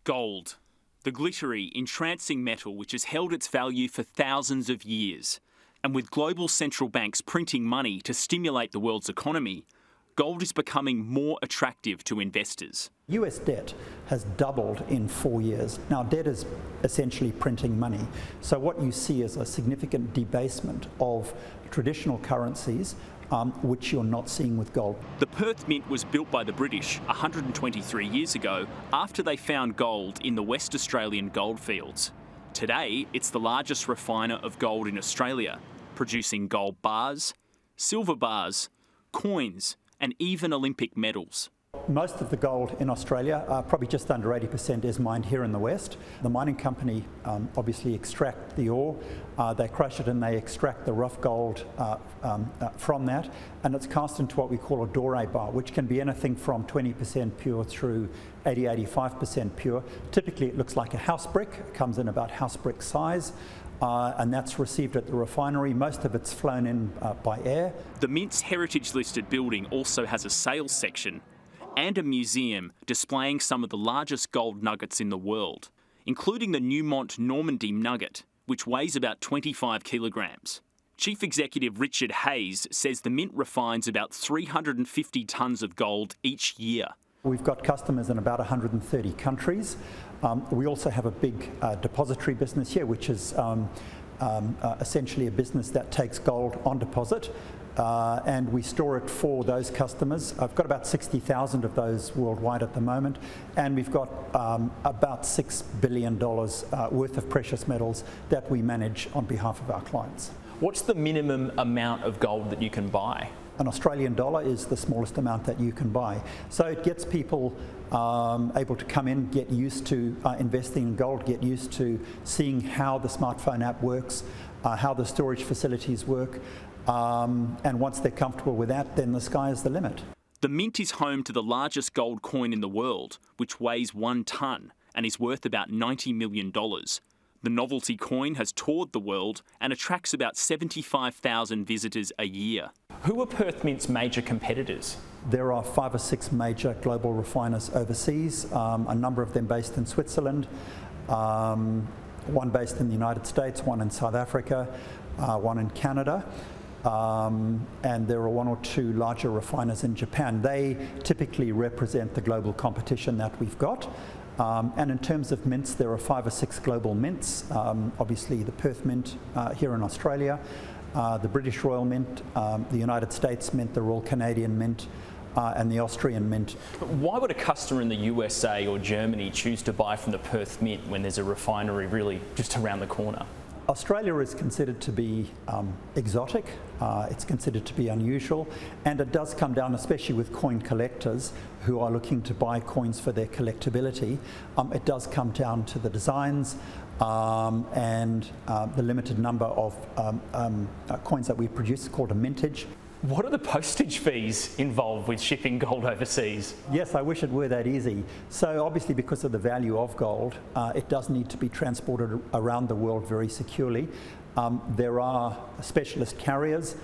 Gold, the glittery, entrancing metal which has held its value for thousands of years. And with global central banks printing money to stimulate the world's economy, gold is becoming more attractive to investors. US debt has doubled in 4 years. Now, debt is essentially printing money. So what you see is a significant debasement of traditional currencies, which you're not seeing with gold. The Perth Mint was built by the British 123 years ago after they found gold in the West Australian goldfields. Today, it's the largest refiner of gold in Australia, producing gold bars, silver bars, coins, and even Olympic medals. Most of the gold in Australia, probably just under 80%, is mined here in the West. The mining company obviously extract the ore, they crush it and they extract the rough gold from that, and it's cast into what we call a doré bar, which can be anything from 20% pure through 80-85% pure. Typically it looks like a house brick, it comes in about house brick size. And that's received at the refinery. Most of it's flown in by air. The Mint's heritage-listed building also has a sales section and a museum displaying some of the largest gold nuggets in the world, including the Newmont Normandy nugget, which weighs about 25 kilograms. Chief Executive Richard Hayes says the Mint refines about 350 tonnes of gold each year. We've got customers in about 130 countries. We also have a big depository business here, which is essentially a business that takes gold on deposit and we store it for those customers. I've got about 60,000 of those worldwide at the moment, and we've got about $6 billion worth of precious metals that we manage on behalf of our clients. What's the minimum amount of gold that you can buy? An Australian dollar is the smallest amount that you can buy. So it gets people able to come in, get used to investing in gold, get used to seeing how the smartphone app works, how the storage facilities work, and once they're comfortable with that, then the sky is the limit. The Mint is home to the largest gold coin in the world, which weighs 1 tonne and is worth about $90 million. The novelty coin has toured the world and attracts about 75,000 visitors a year. Who are Perth Mint's major competitors? There are 5 or 6 major global refiners overseas, a number of them based in Switzerland, one based in the United States, one in South Africa, one in Canada, and there are 1 or 2 larger refiners in Japan. They typically represent the global competition that we've got. And in terms of mints, there are 5 or 6 global mints. Obviously the Perth Mint here in Australia, the British Royal Mint, the United States Mint, the Royal Canadian Mint, and the Austrian Mint. Why would a customer in the USA or Germany choose to buy from the Perth Mint when there's a refinery really just around the corner? Australia is considered to be exotic, it's considered to be unusual, and it does come down, especially with coin collectors who are looking to buy coins for their collectability, it does come down to the designs and the limited number of coins that we produce, called a mintage. What are the postage fees involved with shipping gold overseas? Yes, I wish it were that easy. So obviously, because of the value of gold, it does need to be transported around the world very securely. There are specialist carriers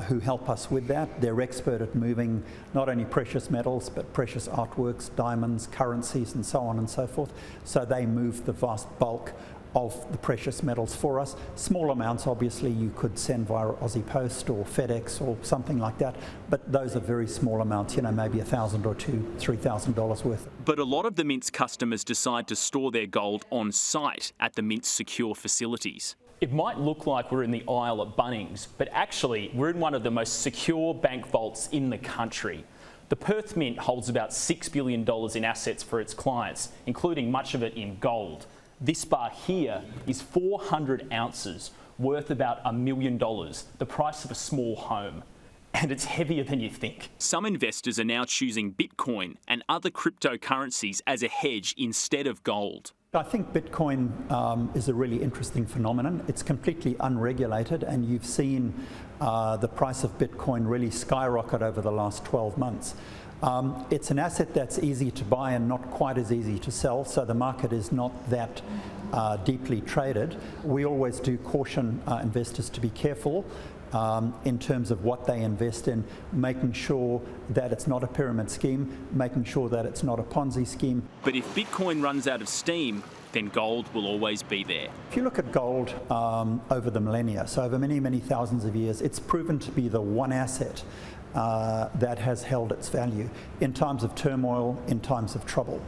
who help us with that. They're expert at moving not only precious metals, but precious artworks, diamonds, currencies, and so on and so forth. So they move the vast bulk of the precious metals for us. Small amounts, obviously, you could send via Aussie Post or FedEx or something like that, but those are very small amounts, you know, maybe $1,000 or $3,000 worth. But a lot of the Mint's customers decide to store their gold on site at the Mint's secure facilities. It might look like we're in the aisle at Bunnings, but actually we're in one of the most secure bank vaults in the country. The Perth Mint holds about $6 billion in assets for its clients, including much of it in gold. This bar here is 400 ounces, worth about $1 million, the price of a small home. And it's heavier than you think. Some investors are now choosing Bitcoin and other cryptocurrencies as a hedge instead of gold. I think Bitcoin is a really interesting phenomenon. It's completely unregulated, and you've seen the price of Bitcoin really skyrocket over the last 12 months. It's an asset that's easy to buy and not quite as easy to sell, so the market is not that deeply traded. We always do caution investors to be careful in terms of what they invest in, making sure that it's not a pyramid scheme, making sure that it's not a Ponzi scheme. But if Bitcoin runs out of steam, then gold will always be there. If you look at gold over the millennia, so over many, many thousands of years, it's proven to be the one asset that has held its value in times of turmoil, in times of trouble.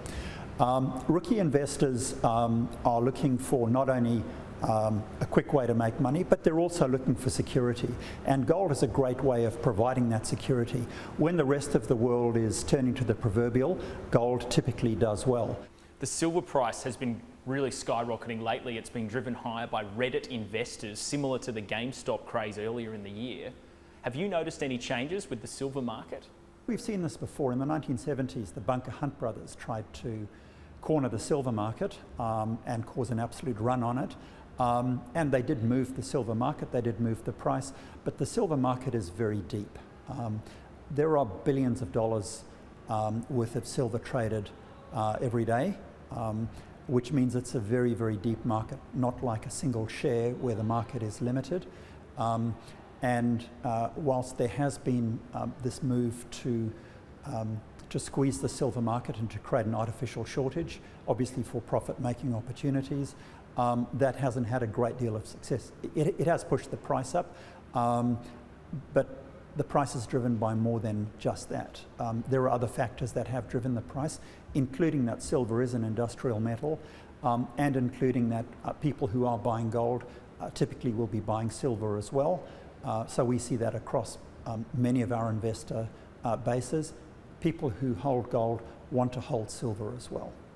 Rookie investors are looking for not only a quick way to make money, but they're also looking for security. And gold is a great way of providing that security. When the rest of the world is turning to the proverbial, gold typically does well. The silver price has been really skyrocketing lately. It's been driven higher by Reddit investors, similar to the GameStop craze earlier in the year. Have you noticed any changes with the silver market? We've seen this before. In the 1970s, the Bunker Hunt brothers tried to corner the silver market and cause an absolute run on it. And they did move the silver market, they did move the price, but the silver market is very deep. There are billions of dollars worth of silver traded every day, which means it's a very, very deep market, not like a single share where the market is limited. And whilst there has been this move to squeeze the silver market and to create an artificial shortage, obviously for profit-making opportunities, that hasn't had a great deal of success. It has pushed the price up, but the price is driven by more than just that. There are other factors that have driven the price, including that silver is an industrial metal, and including that people who are buying gold typically will be buying silver as well. So we see that across many of our investor bases. People who hold gold want to hold silver as well.